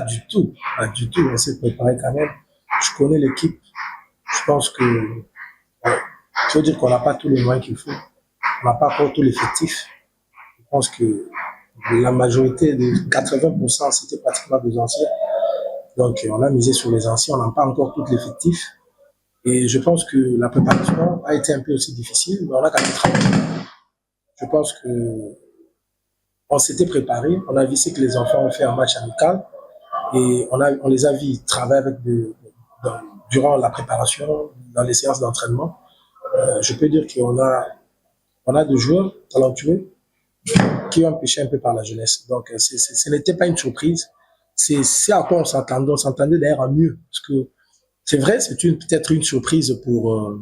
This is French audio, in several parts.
du tout. Pas du tout. On s'est préparé quand même. Je connais l'équipe. Je pense que, je veux dire qu'on n'a pas tous les moyens qu'il faut. On n'a pas encore tout l'effectif. Je pense que la majorité de 80%, c'était pratiquement des anciens. Donc, on a misé sur les anciens. On n'a pas encore tout l'effectif. Et je pense que la préparation a été un peu aussi difficile, mais on a quand même travaillé. Je pense que on s'était préparé. On a vu ce que les enfants ont fait en match amical. Et on les a vus travailler avec durant la préparation, dans les séances d'entraînement. Je peux dire on a des joueurs talentueux qui ont pêché un peu par la jeunesse. Donc, ce n'était pas une surprise. C'est à quoi on s'attendait. On s'attendait d'ailleurs à mieux. Parce que c'est vrai, c'est peut-être une surprise pour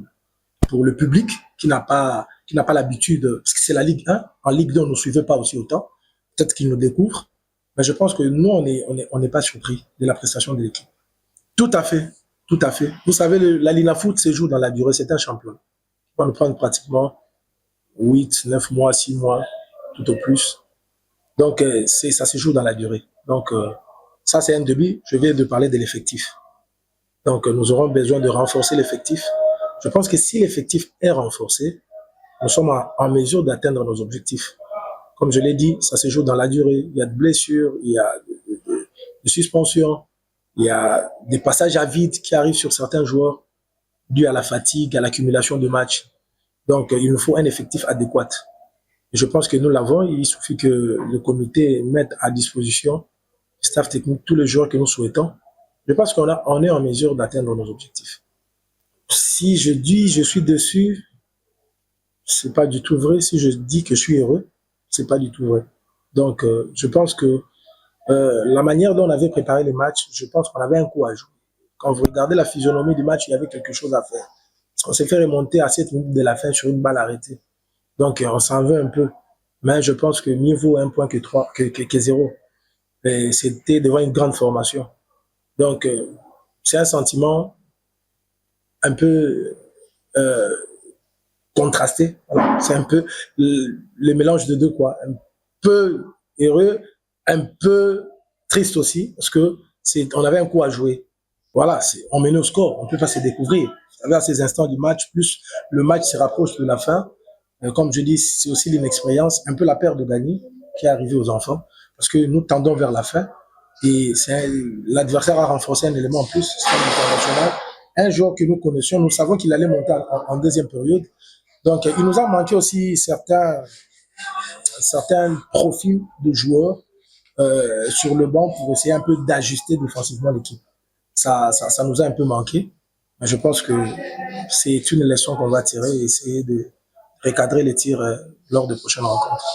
le public qui n'a pas l'habitude, parce que c'est la Ligue 1. En Ligue 2, on ne suivait pas aussi autant. Peut-être qu'ils nous découvrent. Mais je pense que nous, on n'est pas surpris de la prestation de l'équipe. Tout à fait. Tout à fait. Vous savez, la Lina Foot se joue dans la durée. C'est un championnat. On va nous prendre pratiquement 8, 9 mois, 6 mois, tout au plus. Donc, ça se joue dans la durée. Donc, ça, c'est un début. Je viens de parler de l'effectif. Donc, nous aurons besoin de renforcer l'effectif. Je pense que si l'effectif est renforcé, nous sommes en mesure d'atteindre nos objectifs. Comme je l'ai dit, ça se joue dans la durée. Il y a de blessures, il y a de suspensions, il y a des passages à vide qui arrivent sur certains joueurs dus à la fatigue, à l'accumulation de matchs. Donc, il nous faut un effectif adéquat. Et je pense que nous l'avons. Il suffit que le comité mette à disposition le staff technique tous les joueurs que nous souhaitons. Je pense qu'on est en mesure d'atteindre nos objectifs. Si je dis je suis dessus, c'est pas du tout vrai. Si je dis que je suis heureux, c'est pas du tout vrai. Donc, je pense que la manière dont on avait préparé les matchs, je pense qu'on avait un coup à jouer. Quand vous regardez la physionomie du match, il y avait quelque chose à faire. Parce qu'on s'est fait remonter à 7 minutes de la fin sur une balle arrêtée. Donc, on s'en veut un peu. Mais je pense que mieux vaut un point que 0. C'était devant une grande formation. Donc, c'est un sentiment un peu contrasté. Voilà. C'est un peu le mélange de deux, quoi. Un peu heureux, un peu triste aussi, parce que on avait un coup à jouer. Voilà, on menait au score, on peut pas se découvrir. À ces instants du match, plus le match se rapproche de la fin. Comme je dis, c'est aussi l'inexpérience, un peu la peur de gagner qui est arrivée aux enfants, parce que nous tendons vers la fin. Et l'adversaire a renforcé un élément en plus, c'est international. Un joueur que nous connaissions, nous savons qu'il allait monter en deuxième période. Donc, il nous a manqué aussi certains profils de joueurs sur le banc pour essayer un peu d'ajuster défensivement l'équipe. Ça nous a un peu manqué. Mais je pense que c'est une leçon qu'on va tirer et essayer de recadrer les tirs lors de prochaines rencontres.